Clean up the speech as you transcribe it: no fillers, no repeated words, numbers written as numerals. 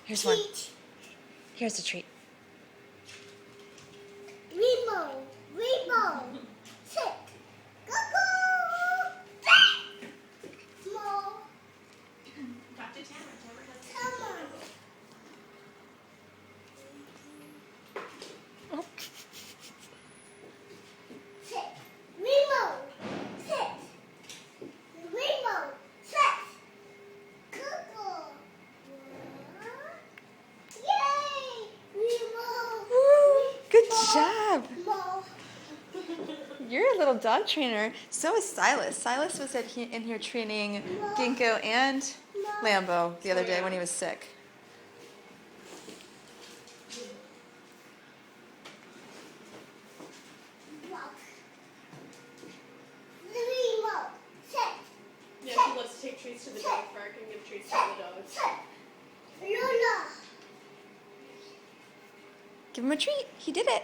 Here's one. Here's a treat. Rainbow, rainbow, sit, go go, more. Talk to Tamara. Come on. Oh. Sit, rainbow, sit, rainbow, sit, go go. Yay, rainbow. Woo, good More, job. more. You're a little dog trainer. So is Silas. Silas was in here training Ginkgo and Lambeau the other day when he was sick. Walk. Rainbow, sit, Yeah, she loves to take treats to the dog park and give treats to the dogs. sit, Luna. Give him a treat. He did it.